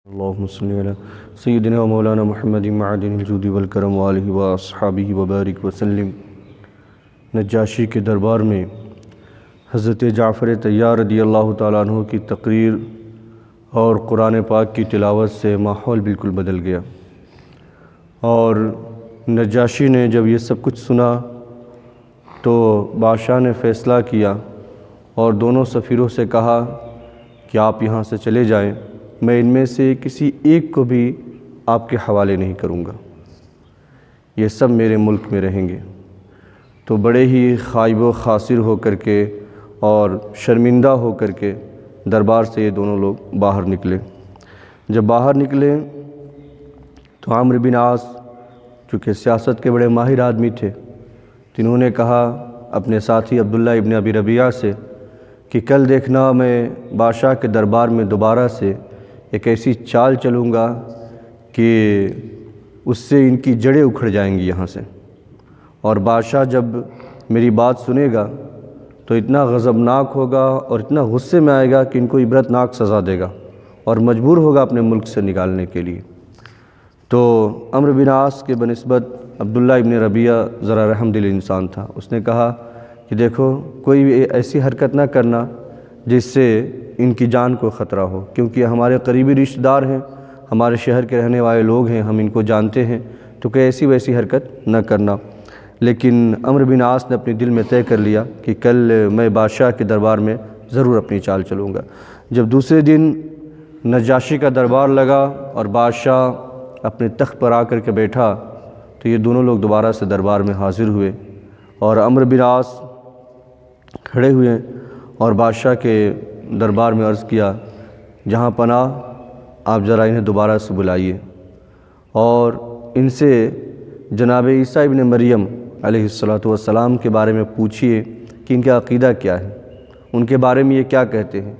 اللہم صلی علی سیدنا و مولانا محمد معدن الجود والکرم وآلہ واصحابہ وبارک وسلم۔ نجاشی کے دربار میں حضرت جعفر طیار رضی اللہ تعالیٰ عنہ کی تقریر اور قرآن پاک کی تلاوت سے ماحول بالکل بدل گیا، اور نجاشی نے جب یہ سب کچھ سنا تو بادشاہ نے فیصلہ کیا اور دونوں سفیروں سے کہا کہ آپ یہاں سے چلے جائیں، میں ان میں سے کسی ایک کو بھی آپ کے حوالے نہیں کروں گا، یہ سب میرے ملک میں رہیں گے۔ تو بڑے ہی خائب و خاسر ہو کر کے اور شرمندہ ہو کر کے دربار سے یہ دونوں لوگ باہر نکلے۔ جب باہر نکلے تو عمرو بن عاص چونکہ سیاست کے بڑے ماہر آدمی تھے، تو انہوں نے کہا اپنے ساتھی عبداللہ ابن ابی ربیعہ سے کہ کل دیکھنا میں بادشاہ کے دربار میں دوبارہ سے ایک ایسی چال چلوں گا کہ اس سے ان کی جڑیں اکھڑ جائیں گی یہاں سے، اور بادشاہ جب میری بات سنے گا تو اتنا غضبناک ہوگا اور اتنا غصے میں آئے گا کہ ان کو عبرتناک سزا دے گا اور مجبور ہوگا اپنے ملک سے نکالنے کے لیے۔ تو عمرو بن عاص کے بنسبت عبداللہ ابن ربیعہ ذرا رحم دل انسان تھا، اس نے کہا کہ دیکھو کوئی ایسی حرکت نہ کرنا جس سے ان کی جان کو خطرہ ہو، کیونکہ ہمارے قریبی رشتہ دار ہیں، ہمارے شہر کے رہنے والے لوگ ہیں، ہم ان کو جانتے ہیں، تو کہ ایسی ویسی حرکت نہ کرنا۔ لیکن عمرو بن عاص نے اپنے دل میں طے کر لیا کہ کل میں بادشاہ کے دربار میں ضرور اپنی چال چلوں گا۔ جب دوسرے دن نجاشی کا دربار لگا اور بادشاہ اپنے تخت پر آ کر کے بیٹھا تو یہ دونوں لوگ دوبارہ سے دربار میں حاضر ہوئے، اور عمرو بن عاص کھڑے ہوئے اور بادشاہ کے دربار میں عرض کیا جہاں پناہ آپ ذرا انہیں دوبارہ سے بلائیے اور ان سے جناب عیسیٰ ابن مریم علیہ السلام کے بارے میں پوچھئے کہ ان کا عقیدہ کیا ہے، ان کے بارے میں یہ کیا کہتے ہیں۔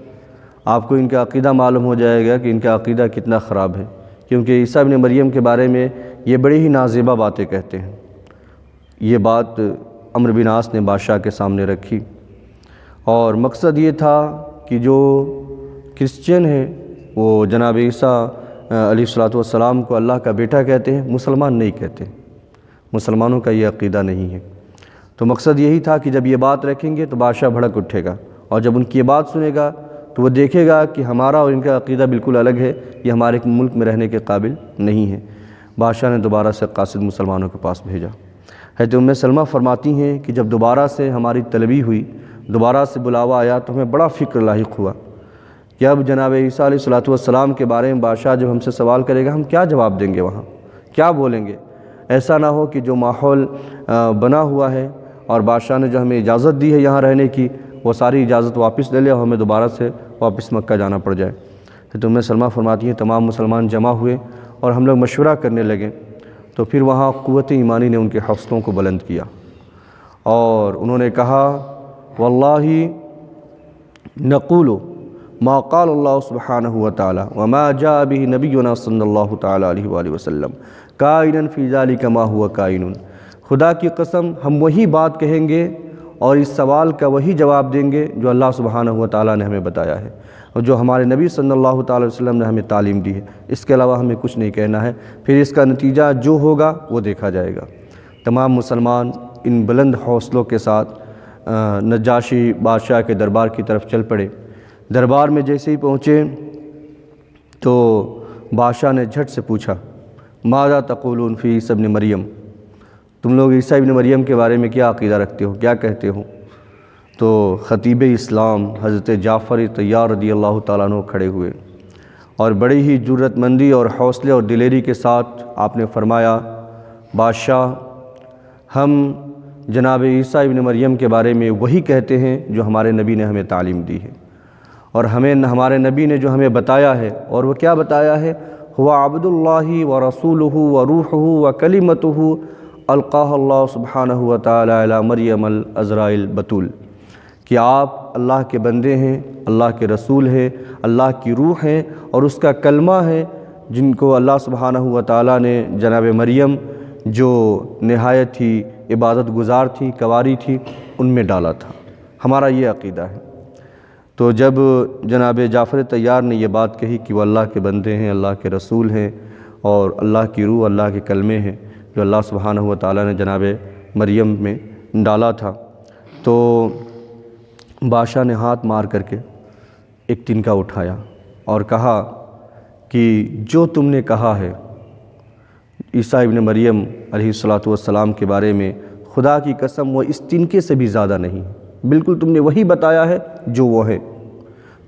آپ کو ان کا عقیدہ معلوم ہو جائے گا کہ ان کا عقیدہ کتنا خراب ہے، کیونکہ عیسیٰ ابن مریم کے بارے میں یہ بڑی ہی نازیبہ باتیں کہتے ہیں۔ یہ بات عمرو بن عاص نے بادشاہ کے سامنے رکھی، اور مقصد یہ تھا کہ جو کرسچین ہیں وہ جناب عیسیٰ علیہ السلام کو اللہ کا بیٹا کہتے ہیں، مسلمان نہیں کہتے، مسلمانوں کا یہ عقیدہ نہیں ہے۔ تو مقصد یہی تھا کہ جب یہ بات رکھیں گے تو بادشاہ بھڑک اٹھے گا، اور جب ان کی یہ بات سنے گا تو وہ دیکھے گا کہ ہمارا اور ان کا عقیدہ بالکل الگ ہے، یہ ہمارے ملک میں رہنے کے قابل نہیں ہے۔ بادشاہ نے دوبارہ سے قاصد مسلمانوں کے پاس بھیجا۔ حضرت ام سلمہ فرماتی ہیں کہ جب دوبارہ سے ہماری طلبی ہوئی، دوبارہ سے بلاوا آیا تو ہمیں بڑا فکر لاحق ہوا کہ اب جناب عیسیٰ علیہ السلام کے بارے میں بادشاہ جب ہم سے سوال کرے گا ہم کیا جواب دیں گے، وہاں کیا بولیں گے۔ ایسا نہ ہو کہ جو ماحول بنا ہوا ہے اور بادشاہ نے جو ہمیں اجازت دی ہے یہاں رہنے کی، وہ ساری اجازت واپس لے لے اور ہمیں دوبارہ سے واپس مکہ جانا پڑ جائے۔ تو ام سلمہ فرماتی ہیں تمام مسلمان جمع ہوئے اور ہم لوگ مشورہ کرنے لگے، تو پھر وہاں قوت ایمانی نے ان کے حوصلوں کو بلند کیا، اور انہوں نے کہا واللہ نقول ما قال اللہ سبحانہ وتعالی وما جاء به نبینا صلی اللہ تعالی علیہ وآلہ وسلم کائنا فی ذلک ما هو کائن۔ خدا کی قسم ہم وہی بات کہیں گے اور اس سوال کا وہی جواب دیں گے جو اللہ سبحانہ وتعالی نے ہمیں بتایا ہے اور جو ہمارے نبی صلی اللہ تعالی وسلم نے ہمیں تعلیم دی ہے، اس کے علاوہ ہمیں کچھ نہیں کہنا ہے، پھر اس کا نتیجہ جو ہوگا وہ دیکھا جائے گا۔ تمام مسلمان ان بلند حوصلوں کے ساتھ نجاشی بادشاہ کے دربار کی طرف چل پڑے۔ دربار میں جیسے ہی پہنچے تو بادشاہ نے جھٹ سے پوچھا ماذا تقولون فی عیسیٰ ابن مریم، تم لوگ عیسیٰ ابن مریم کے بارے میں کیا عقیدہ رکھتے ہو، کیا کہتے ہو۔ تو خطیب اسلام حضرت جعفر طیار رضی اللہ تعالیٰ عنہ کھڑے ہوئے اور بڑی ہی جرت مندی اور حوصلے اور دلیری کے ساتھ آپ نے فرمایا بادشاہ ہم جناب عیسیٰ ابن مریم کے بارے میں وہی کہتے ہیں جو ہمارے نبی نے ہمیں تعلیم دی ہے، اور ہمارے نبی نے جو ہمیں بتایا ہے، اور وہ کیا بتایا ہے، هو عبد اللہ ورسولہ وروحہ وکلمتہ القاہ اللہ سبحانہ وتعالی علی مریم العذراء البتول، کہ آپ اللہ کے بندے ہیں، اللہ کے رسول ہیں، اللہ کی روح ہیں اور اس کا کلمہ ہے جن کو اللہ سبحانہ وتعالی نے جناب مریم جو نہایت ہی عبادت گزار تھی، کواری تھی، ان میں ڈالا تھا۔ ہمارا یہ عقیدہ ہے۔ تو جب جناب جعفر طیار نے یہ بات کہی کہ وہ اللہ کے بندے ہیں، اللہ کے رسول ہیں اور اللہ کی روح، اللہ کے کلمے ہیں جو اللہ سبحانہ و تعالیٰ نے جناب مریم میں ڈالا تھا، تو بادشاہ نے ہاتھ مار کر کے ایک تنکا اٹھایا اور کہا کہ جو تم نے کہا ہے عیسیٰ ابن مریم علیہ السلام کے بارے میں، خدا کی قسم وہ اس تنکے سے بھی زیادہ نہیں ہے، بالکل تم نے وہی بتایا ہے جو وہ ہے،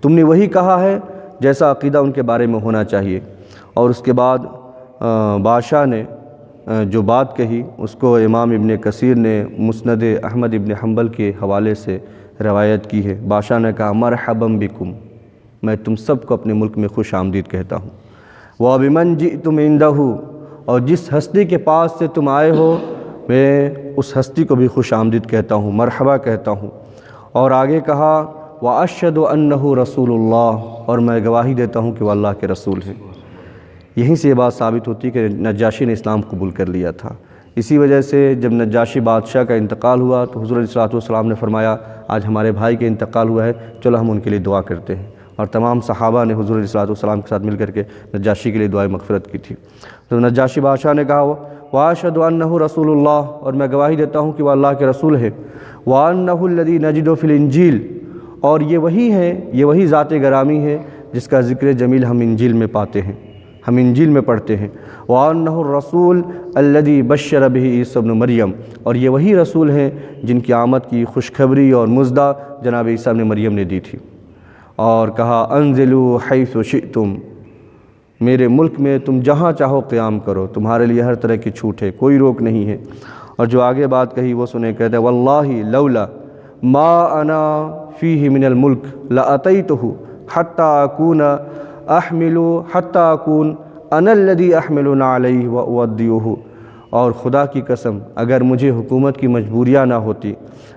تم نے وہی کہا ہے جیسا عقیدہ ان کے بارے میں ہونا چاہیے۔ اور اس کے بعد بادشاہ نے جو بات کہی اس کو امام ابن کثیر نے مسند احمد ابن حنبل کے حوالے سے روایت کی ہے۔ بادشاہ نے کہا مرحبا بکم، میں تم سب کو اپنے ملک میں خوش آمدید کہتا ہوں، وَبِمَنْ جِئْتُمْ عِنْدَهُ، اور جس ہستی کے پاس سے تم آئے ہو میں اس ہستی کو بھی خوش آمدید کہتا ہوں، مرحبا کہتا ہوں۔ اور آگے کہا وَأَشْهَدُ أَنَّهُ رَسُولُ اللَّهِ، اور میں گواہی دیتا ہوں کہ وہ اللہ کے رسول ہیں۔ یہیں سے یہ بات ثابت ہوتی کہ نجاشی نے اسلام قبول کر لیا تھا۔ اسی وجہ سے جب نجاشی بادشاہ کا انتقال ہوا تو حضور علیہ السلام نے فرمایا آج ہمارے بھائی کے انتقال ہوا ہے، چلو ہم ان کے لیے دعا کرتے ہیں، اور تمام صحابہ نے حضور علیہ السلام کے ساتھ مل کر کے نجاشی کے لیے دعائے مغفرت کی تھی۔ تو نجاشی بادشاہ نے کہا وَأَشْهَدُ أَنَّهُ رَسُولُ اللَّهِ، اور میں گواہی دیتا ہوں کہ وہ اللہ کے رسول ہے، وَأَنَّهُ الَّذِي نَجِدُ فِي الْإِنْجِيلِ، اور یہ وہی ہے، یہ وہی ذات گرامی ہے جس کا ذکر جمیل ہم انجیل میں پاتے ہیں، ہم انجیل میں پڑھتے ہیں، وَأَنَّهُ الرَّسُولُ الَّذِي بَشَّرَ بِهِ عِيسَىٰ ابْنُ مریم، اور یہ وہی رسول ہیں جن کی آمد کی خوشخبری اور مژدہ جناب عیسیٰ ابن مریم نے دی تھی۔ اور کہا انزلوا حیث شئتم، میرے ملک میں تم جہاں چاہو قیام کرو، تمہارے لیے ہر طرح کی چھوٹ ہے، کوئی روک نہیں ہے۔ اور جو آگے بات کہی وہ سنے، کہتے ہیں واللہ لولا ما انا فیہ من الملک لاتیتہ حتی اکون انا الذی احمل علیہ واودیہ، اور خدا کی قسم اگر مجھے حکومت کی مجبوریاں نہ ہوتی،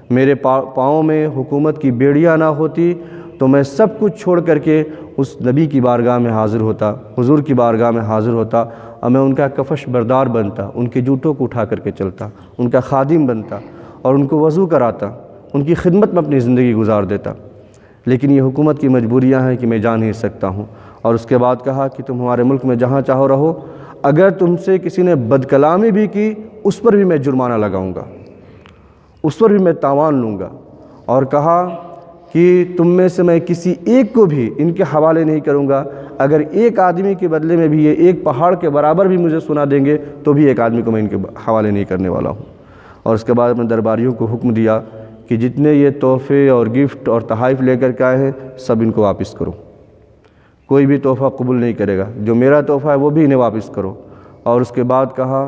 میرے پاؤں میں حکومت کی بیڑیاں نہ ہوتی، تو میں سب کچھ چھوڑ کر کے اس نبی کی بارگاہ میں حاضر ہوتا، حضور کی بارگاہ میں حاضر ہوتا، اور میں ان کا کفش بردار بنتا، ان کے جوتوں کو اٹھا کر کے چلتا، ان کا خادم بنتا اور ان کو وضو کراتا، ان کی خدمت میں اپنی زندگی گزار دیتا، لیکن یہ حکومت کی مجبوریاں ہیں کہ میں جا نہیں سکتا ہوں۔ اور اس کے بعد کہا کہ تم ہمارے ملک میں جہاں چاہو رہو، اگر تم سے کسی نے بد کلامی بھی کی اس پر بھی میں جرمانہ لگاؤں گا، اس پر بھی میں تاوان لوں گا۔ اور کہا کہ تم میں سے میں کسی ایک کو بھی ان کے حوالے نہیں کروں گا، اگر ایک آدمی کے بدلے میں بھی یہ ایک پہاڑ کے برابر بھی مجھے سنا دیں گے تو بھی ایک آدمی کو میں ان کے حوالے نہیں کرنے والا ہوں۔ اور اس کے بعد میں درباریوں کو حکم دیا کہ جتنے یہ تحفے اور گفٹ اور تحائف لے کر کے آئے ہیں سب ان کو واپس کرو، کوئی بھی تحفہ قبول نہیں کرے گا، جو میرا تحفہ ہے وہ بھی انہیں واپس کرو۔ اور اس کے بعد کہا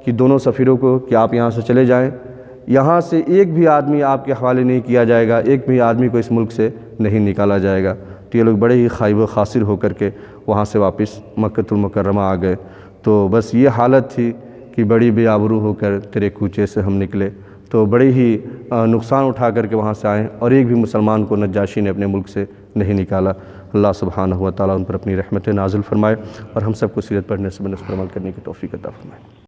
کہ دونوں سفیروں کو کہ آپ یہاں سے چلے جائیں، یہاں سے ایک بھی آدمی آپ کے حوالے نہیں کیا جائے گا، ایک بھی آدمی کو اس ملک سے نہیں نکالا جائے گا۔ تو یہ لوگ بڑے ہی خائب و خاسر ہو کر کے وہاں سے واپس مکہ المکرمہ آ گئے۔ تو بس یہ حالت تھی کہ بڑی بے آبرو ہو کر تیرے کوچے سے ہم نکلے، تو بڑے ہی نقصان اٹھا کر کے وہاں سے آئیں، اور ایک بھی مسلمان کو نجاشی نے اپنے ملک سے نہیں نکالا۔ اللہ سبحانہ و تعالیٰ ان پر اپنی رحمت نازل فرمائے اور ہم سب کو سیرت پڑھنے سے بنسبت عمل کرنے کی توفیق عطا فرمائے۔